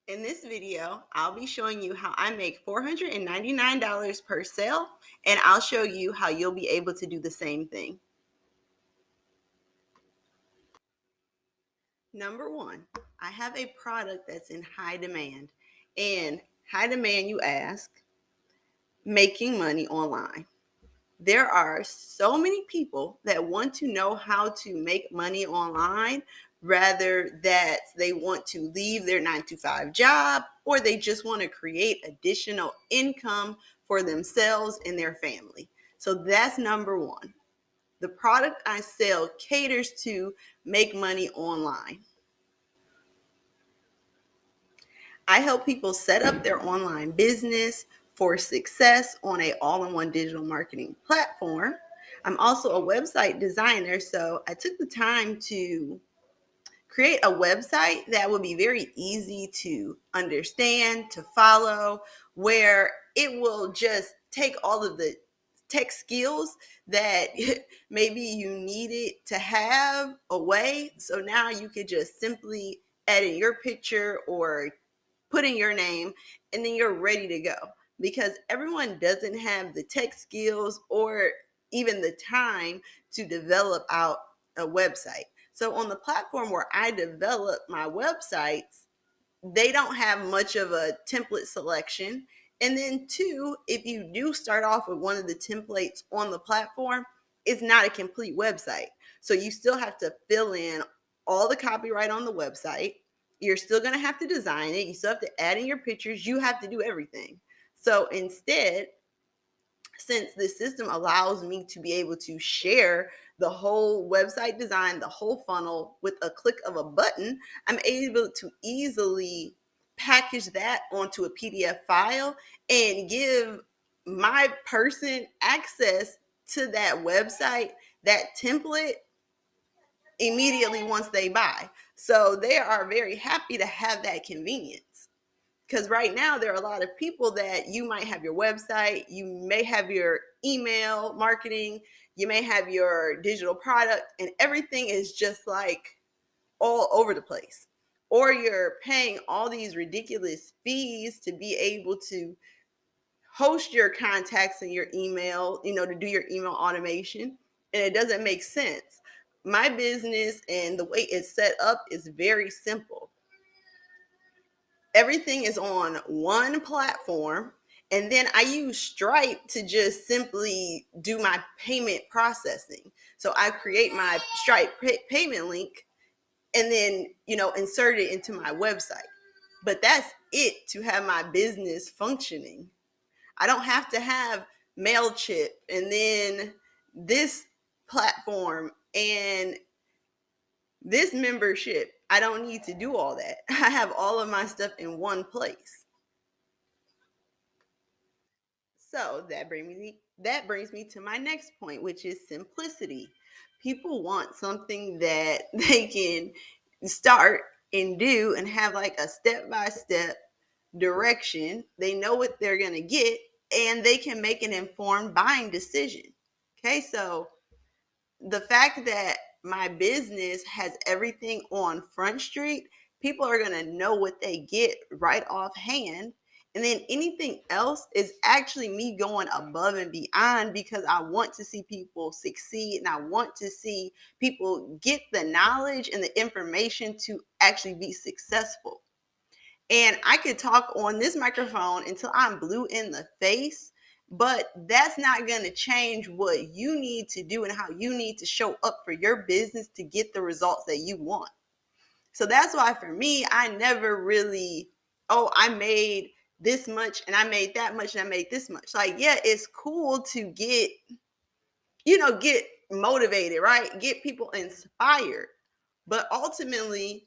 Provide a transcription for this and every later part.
In this video, I'll be showing you how I make $499 per sale, and I'll show you how you'll be able to do the same thing. Number one, I have a product that's in high demand. And high demand, you ask, making money online. There are so many people that want to know how to make money online, rather that they want to leave their 9 to 5 job, or they just want to create additional income for themselves and their family. So that's number one. The product I sell caters to make money online. I help people set up their online business for success on a all-in-one digital marketing platform. I'm also a website designer, so I took the time to create a website that would be very easy to understand, to follow, where it will just take all of the tech skills that maybe you needed to have away. So now you could just simply edit your picture or put in your name, and then you're ready to go. Because everyone doesn't have the tech skills or even the time to develop out a website. So on the platform where I develop my websites, they don't have much of a template selection. And then two, if you do start off with one of the templates on the platform, it's not a complete website. So you still have to fill in all the copyright on the website. You're still going to have to design it. You still have to add in your pictures. You have to do everything. So instead, since this system allows me to be able to share the whole website design, the whole funnel with a click of a button, I'm able to easily package that onto a PDF file and give my person access to that website, that template, immediately once they buy. So they are very happy to have that convenience. Because right now, there are a lot of people that you might have your website, you may have your email marketing, you may have your digital product, and everything is just like all over the place. Or you're paying all these ridiculous fees to be able to host your contacts in your email, to do your email automation, and it doesn't make sense. My business and the way it's set up is very simple. Everything is on one platform, and then I use Stripe to just simply do my payment processing. So I create my Stripe payment link and then insert it into my website. But that's it to have my business functioning. I don't have to have MailChimp and then this platform and this membership. I don't need to do all that. I have all of my stuff in one place. So that brings me to my next point, which is simplicity. People want something that they can start and do and have like a step-by-step direction. They know what they're going to get, and they can make an informed buying decision. Okay, so the fact that my business has everything on Front Street, people are going to know what they get right offhand. And then anything else is actually me going above and beyond, because I want to see people succeed and I want to see people get the knowledge and the information to actually be successful. And I could talk on this microphone until I'm blue in the face, but that's not going to change what you need to do and how you need to show up for your business to get the results that you want. So that's why for me, I never really, I made this much and I made that much and I made this much. Like, yeah, it's cool to get motivated, right? Get people inspired. But ultimately,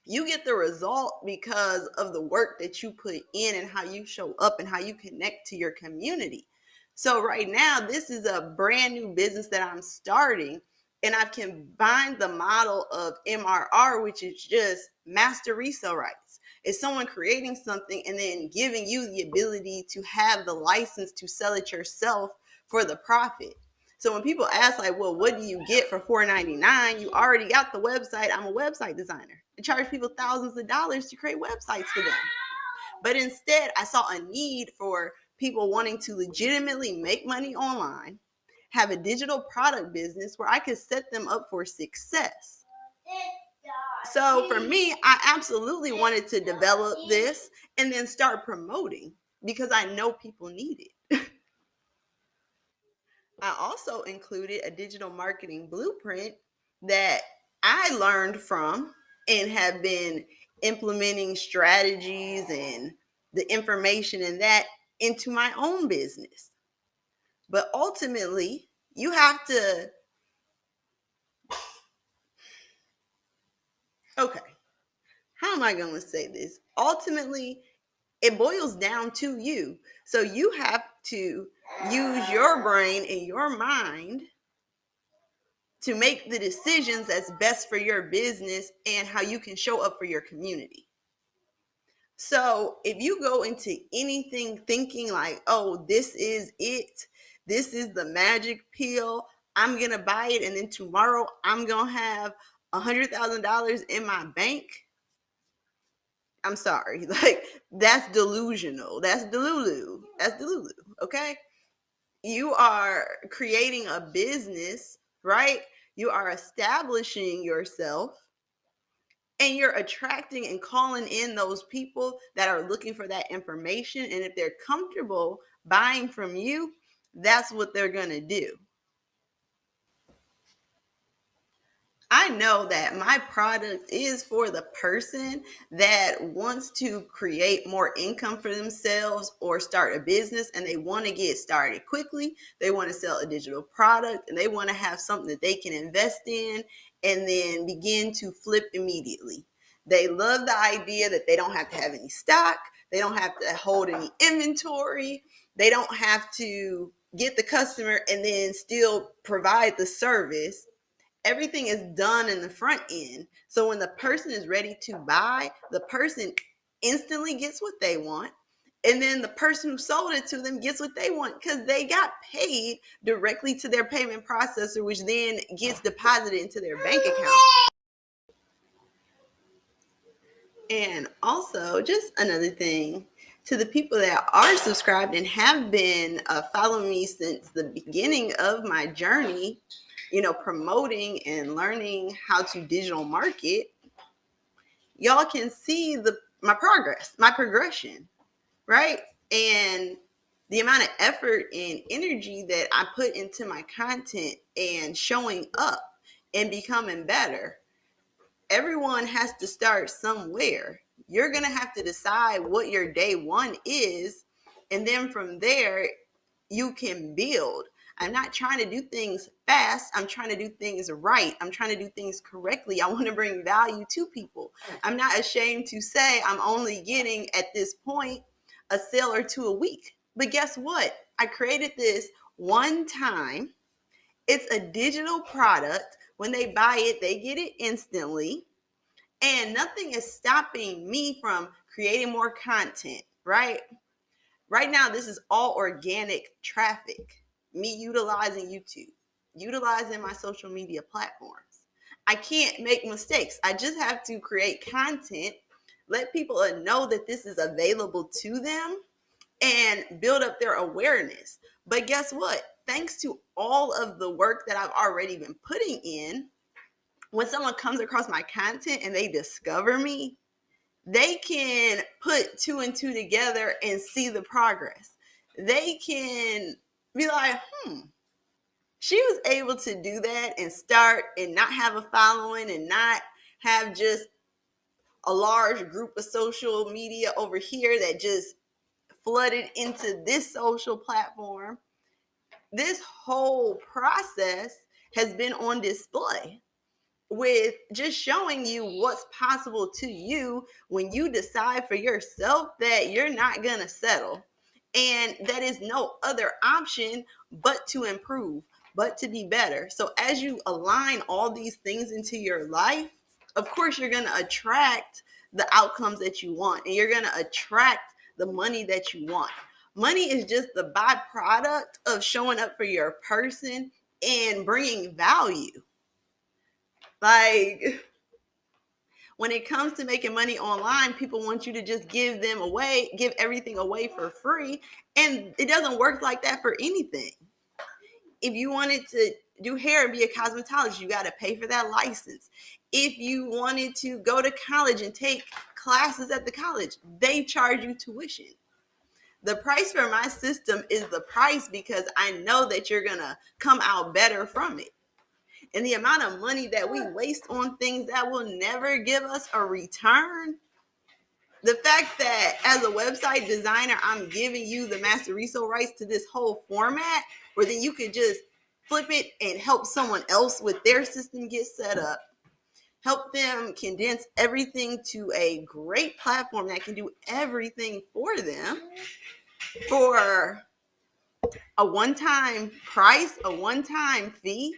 you get the result because of the work that you put in and how you show up and how you connect to your community. So right now, this is a brand new business that I'm starting, and I've combined the model of MRR, which is just master resale rights. It's someone creating something and then giving you the ability to have the license to sell it yourself for the profit. So when people ask like, well, what do you get for $4.99? You already got the website. I'm a website designer. and charge people thousands of dollars to create websites for them. But instead, I saw a need for people wanting to legitimately make money online, have a digital product business where I could set them up for success. So for me, I absolutely wanted to develop this and then start promoting because I know people need it. I also included a digital marketing blueprint that I learned from and have been implementing strategies and the information in that into my own business. But ultimately, you have to, okay, how am I going to say this? Ultimately, it boils down to you. So you have to use your brain and your mind to make the decisions that's best for your business and how you can show up for your community. So if you go into anything thinking like, oh, this is it, this is the magic pill, I'm going to buy it, and then tomorrow I'm going to have $100,000 in my bank. I'm sorry. Like, that's delusional. That's delulu. That's delulu. Okay. You are creating a business, right? You are establishing yourself and you're attracting and calling in those people that are looking for that information. And if they're comfortable buying from you, that's what they're going to do. I know that my product is for the person that wants to create more income for themselves or start a business and they want to get started quickly. They want to sell a digital product and they want to have something that they can invest in and then begin to flip immediately. They love the idea that they don't have to have any stock, they don't have to hold any inventory, they don't have to get the customer and then still provide the service. Everything is done in the front end. So when the person is ready to buy, the person instantly gets what they want. And then the person who sold it to them gets what they want because they got paid directly to their payment processor, which then gets deposited into their bank account. And also, just another thing to the people that are subscribed and have been following me since the beginning of my journey, promoting and learning how to digital market, y'all can see my progress, my progression, right? And the amount of effort and energy that I put into my content and showing up and becoming better. Everyone has to start somewhere. You're going to have to decide what your day one is. And then from there, you can build. I'm not trying to do things fast. I'm trying to do things right. I'm trying to do things correctly. I want to bring value to people. I'm not ashamed to say I'm only getting at this point a sale or two a week. But guess what? I created this one time. It's a digital product. When they buy it, they get it instantly. And nothing is stopping me from creating more content, right? Right now, this is all organic traffic. Me utilizing YouTube, utilizing my social media platforms. I can't make mistakes. I just have to create content, let people know that this is available to them, and build up their awareness. But guess what? Thanks to all of the work that I've already been putting in, when someone comes across my content and they discover me, they can put two and two together and see the progress. They can be like, she was able to do that and start and not have a following and not have just a large group of social media over here that just flooded into this social platform. This whole process has been on display with just showing you what's possible to you when you decide for yourself that you're not going to settle. And that is no other option but to improve, but to be better. So as you align all these things into your life, of course, you're going to attract the outcomes that you want, and you're going to attract the money that you want. Money is just the byproduct of showing up for your person and bringing value. Like, When it comes to making money online, people want you to just give everything away for free. And it doesn't work like that for anything. If you wanted to do hair and be a cosmetologist, you got to pay for that license. If you wanted to go to college and take classes at the college, they charge you tuition. The price for my system is the price because I know that you're going to come out better from it. And the amount of money that we waste on things that will never give us a return, the fact that as a website designer, I'm giving you the master resale rights to this whole format, where then you could just flip it and help someone else with their system get set up, help them condense everything to a great platform that can do everything for them for a one-time price, a one-time fee.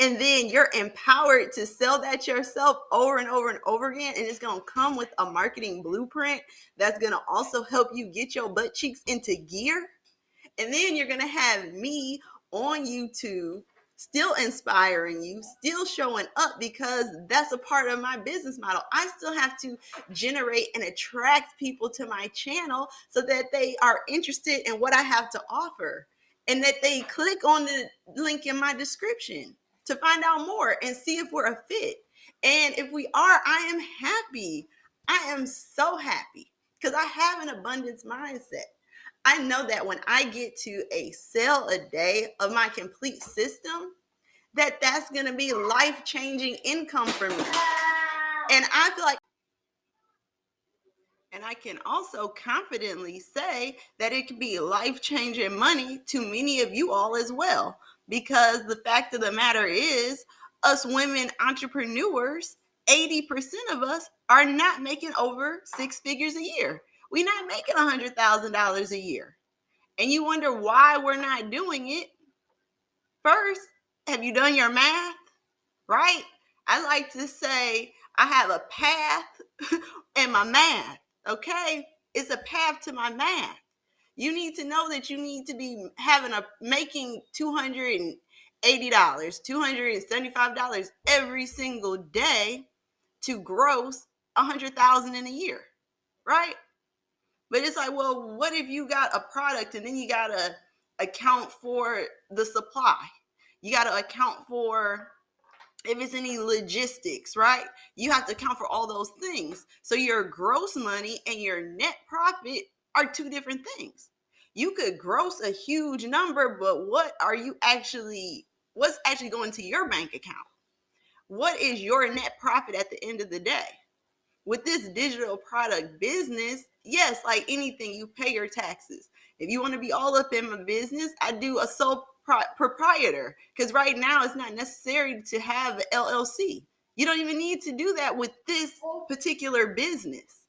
And then you're empowered to sell that yourself over and over and over again. And it's going to come with a marketing blueprint that's going to also help you get your butt cheeks into gear. And then you're going to have me on YouTube still inspiring you, still showing up, because that's a part of my business model. I still have to generate and attract people to my channel so that they are interested in what I have to offer and that they click on the link in my description to find out more and see if we're a fit. And if we are, I am happy. I am so happy because I have an abundance mindset. I know that when I get to a sale a day of my complete system, that's going to be life-changing income for me. And I feel like, and I can also confidently say that it could be life-changing money to many of you all as well. Because the fact of the matter is, us women entrepreneurs, 80% of us are not making over six figures a year. We're not making $100,000 a year. And you wonder why we're not doing it. First, have you done your math? Right? I like to say I have a path and my math. Okay? It's a path to my math. You need to know that you need to be making $280, $275 every single day to gross $100,000 in a year. Right? But it's like, well, what if you got a product and then you got to account for the supply? You got to account for if it's any logistics, right? You have to account for all those things. So your gross money and your net profit are two different things. You could gross a huge number, but what's actually going to your bank account? What is your net profit at the end of the day? With this digital product business, yes, like anything, you pay your taxes. If you want to be all up in my business, I do a sole proprietor, because right now it's not necessary to have an LLC. You don't even need to do that with this particular business.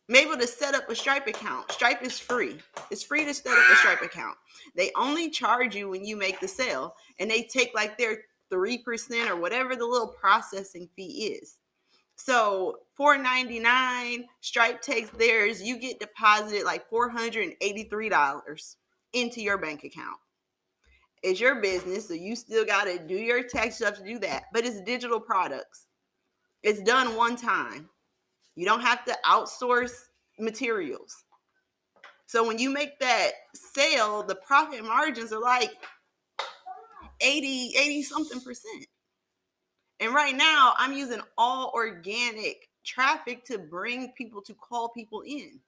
I'm able to set up a Stripe account. Stripe is free. It's free to set up a Stripe account. They only charge you when you make the sale, and they take like their 3% or whatever the little processing fee is. So $4.99, Stripe takes theirs. You get deposited like $483 into your bank account. It's your business, so you still got to do your tax stuff to do that. But it's digital products. It's done one time. You don't have to outsource materials. So when you make that sale, the profit margins are like 80 something percent. And right now, I'm using all organic traffic to bring people, to call people in.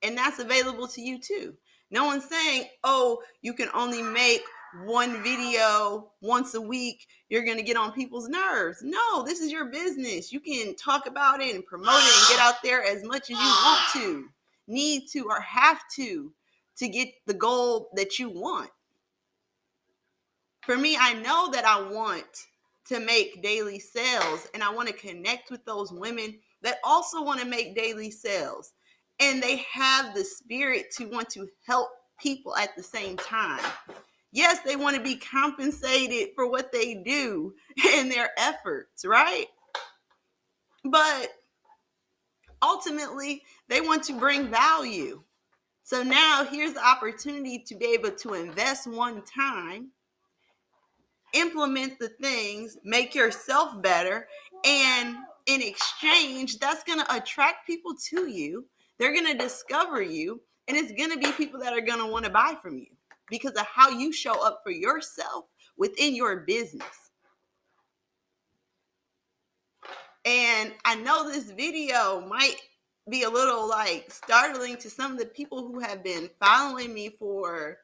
And that's available to you too. No one's saying, oh, you can only make one video once a week. You're going to get on people's nerves. No, this is your business. You can talk about it and promote it and get out there as much as you want to, need to, or have to get the goal that you want. For me, I know that I want to make daily sales, and I want to connect with those women that also want to make daily sales, and they have the spirit to want to help people at the same time. Yes, they want to be compensated for what they do and their efforts, right? But ultimately, they want to bring value. So now here's the opportunity to be able to invest one time implement the things, make yourself better, and in exchange, that's going to attract people to you. They're going to discover you, and it's going to be people that are going to want to buy from you because of how you show up for yourself within your business. And I know this video might be a little like startling to some of the people who have been following me for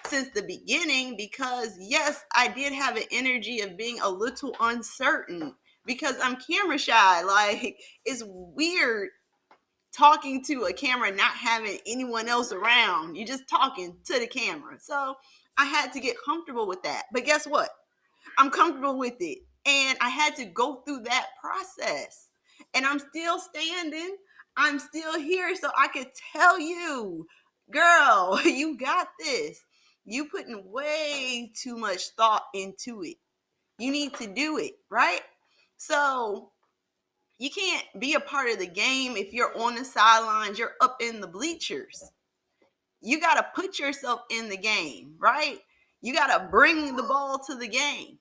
since the beginning, because yes, I did have an energy of being a little uncertain because I'm camera shy. Like, it's weird talking to a camera, not having anyone else around. You're just talking to the camera. So I had to get comfortable with that. But guess what? I'm comfortable with it. And I had to go through that process. And I'm still standing. I'm still here. So I could tell you, girl, you got this. You putting way too much thought into it. You need to do it, right? So you can't be a part of the game if you're on the sidelines, you're up in the bleachers. You got to put yourself in the game, right? You got to bring the ball to the game.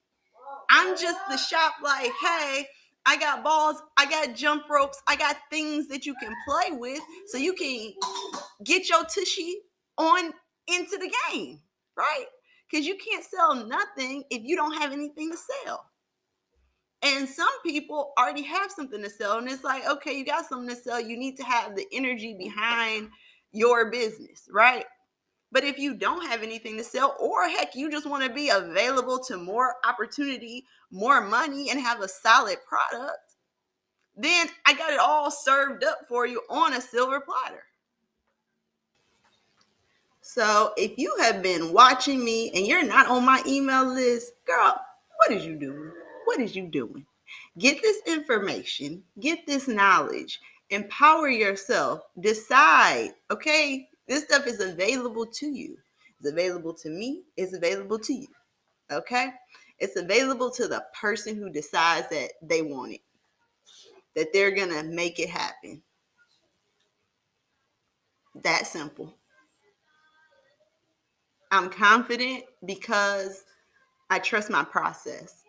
I'm just the shop, like, hey, I got balls, I got jump ropes, I got things that you can play with so you can get your tushy on into the game, right? Because you can't sell nothing if you don't have anything to sell. And some people already have something to sell, and it's like, okay, you got something to sell, you need to have the energy behind your business, right? But if you don't have anything to sell, or heck, you just want to be available to more opportunity, more money, and have a solid product, then I got it all served up for you on a silver platter. So if you have been watching me and you're not on my email list, girl, what is you doing? What is you doing? Get this information, get this knowledge, empower yourself, decide, okay? This stuff is available to you. It's available to me, it's available to you, okay? It's available to the person who decides that they want it, that they're gonna make it happen. That simple. I'm confident because I trust my process.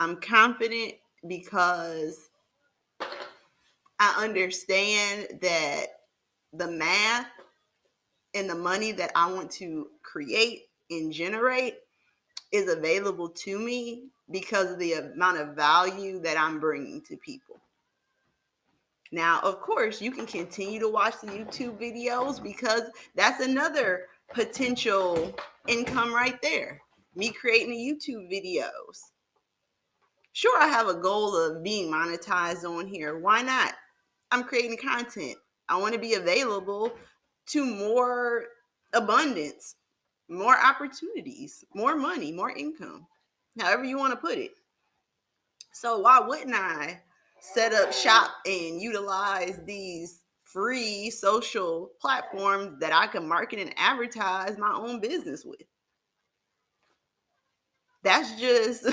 I'm confident because I understand that the math and the money that I want to create and generate is available to me because of the amount of value that I'm bringing to people. Now, of course, you can continue to watch the YouTube videos because that's another potential income right there. Me creating the YouTube videos. Sure, I have a goal of being monetized on here. Why not? I'm creating content. I want to be available to more abundance, more opportunities, more money, more income, however you want to put it. So why wouldn't I set up shop and utilize these free social platforms that I can market and advertise my own business with? That's just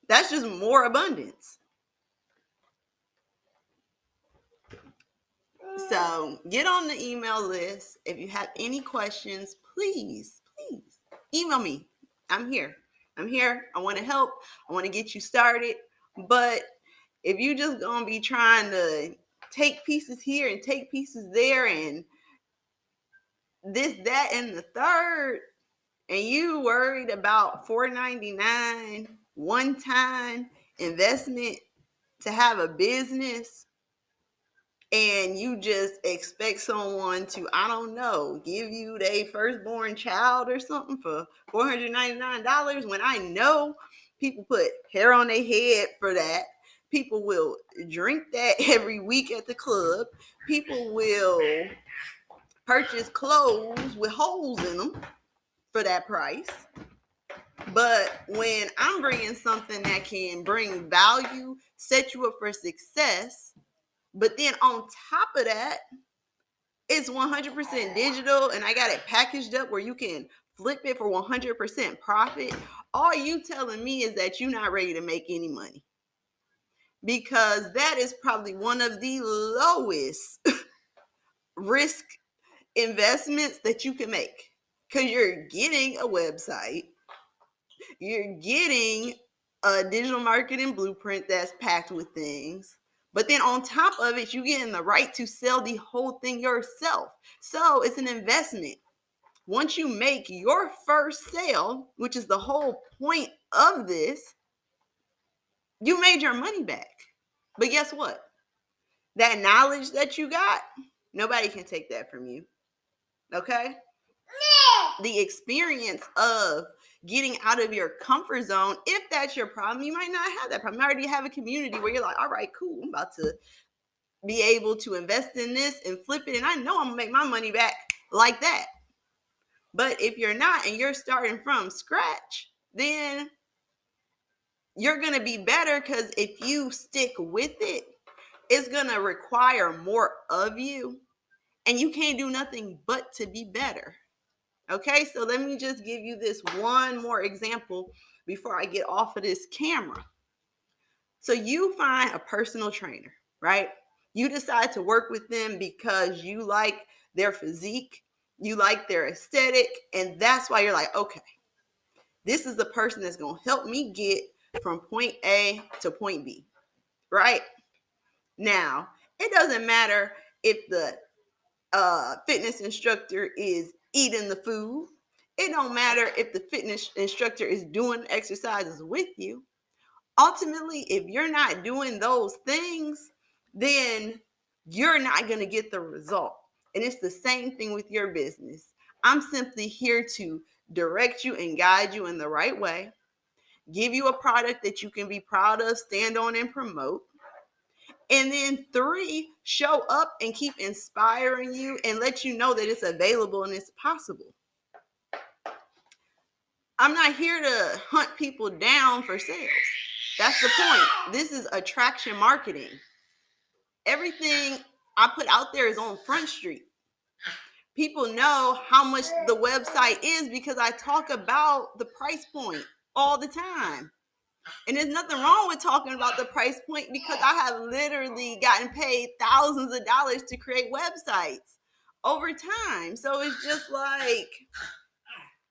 that's just more abundance. So get on the email list. If you have any questions, please email me. I'm here. I'm here. I want to help. I want to get you started. But if you just gonna be trying to take pieces here and take pieces there and this, that, and the third, and you worried about $4.99 one time investment to have a business, and you just expect someone to, I don't know, give you their firstborn child or something for $499 when I know people put hair on their head for that. People will drink that every week at the club. People will purchase clothes with holes in them for that price. But when I'm bringing something that can bring value, set you up for success, but then on top of that, it's 100% digital and I got it packaged up where you can flip it for 100% profit. All you telling me is that you're not ready to make any money, because that is probably one of the lowest risk investments that you can make, because you're getting a website, You're getting a digital marketing blueprint that's packed with things. But then on top of it, you're getting the right to sell the whole thing yourself. So it's an investment. Once you make your first sale, which is the whole point of this, you made your money back. But guess what? That knowledge that you got, nobody can take that from you. Okay? The experience of getting out of your comfort zone, if that's your problem, you might not have that problem. You already have a community where you're like, all right, cool, I'm about to be able to invest in this and flip it, and I know I'm gonna make my money back like that. But if you're not and you're starting from scratch, then you're gonna be better, because if you stick with it, it's gonna require more of you, and you can't do nothing but to be better. Okay, so let me just give you this one more example before I get off of this camera. So you find a personal trainer, right? You decide to work with them because you like their physique, you like their aesthetic, and that's why you're like, okay, this is the person that's going to help me get from point A to point B, right? Now, it doesn't matter if the fitness instructor is eating the food. It don't matter if the fitness instructor is doing exercises with you. Ultimately, if you're not doing those things, then you're not going to get the result. And it's the same thing with your business. I'm simply here to direct you and guide you in the right way, give you a product that you can be proud of, stand on, and promote. And then 3, show up and keep inspiring you and let you know that it's available and it's possible. I'm not here to hunt people down for sales. That's the point. This is attraction marketing. Everything I put out there is on Front Street. People know how much the website is because I talk about the price point all the time. And there's nothing wrong with talking about the price point, because I have literally gotten paid thousands of dollars to create websites over time. So it's just like,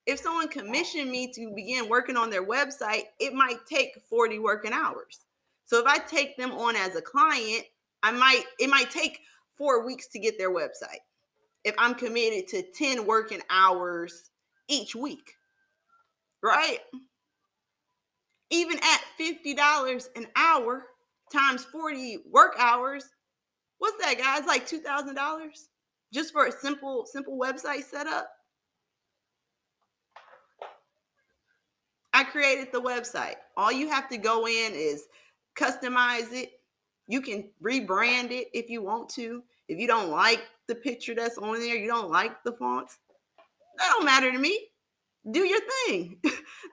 if someone commissioned me to begin working on their website, it might take 40 working hours. So if I take them on as a client, it might take 4 weeks to get their website if I'm committed to 10 working hours each week, right? Even at $50 an hour times 40 work hours, what's that, guys? Like $2,000 just for a simple website setup. I created the website. All you have to go in is customize it. You can rebrand it if you want to. If you don't like the picture that's on there, you don't like the fonts, that don't matter to me. Do your thing.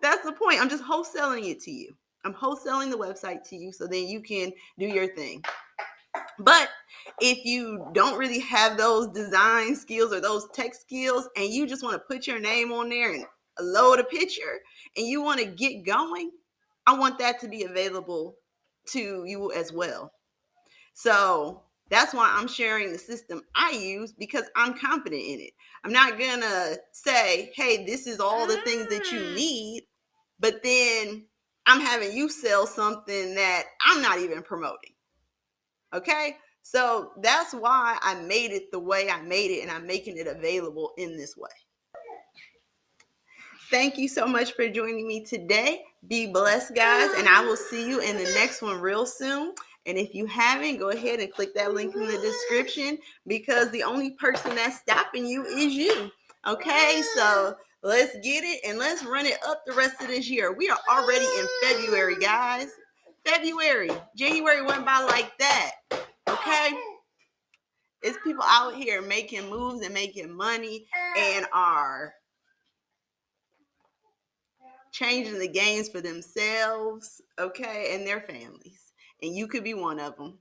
That's the point. I'm just wholesaling it to you. I'm wholesaling the website to you so then you can do your thing. But if you don't really have those design skills or those tech skills, and you just want to put your name on there and load a picture and you want to get going, I want that to be available to you as well. So that's why I'm sharing the system I use, because I'm confident in it. I'm not going to say, hey, this is all the things that you need, but then I'm having you sell something that I'm not even promoting. Okay? So that's why I made it the way I made it, and I'm making it available in this way. Thank you so much for joining me today. Be blessed, guys, and I will see you in the next one real soon. And if you haven't, go ahead and click that link in the description, because the only person that's stopping you is you. Okay, so let's get it and let's run it up the rest of this year. We are already in February, guys. January went by like that. Okay, it's people out here making moves and making money and are changing the games for themselves, okay, and their families. And you could be one of them.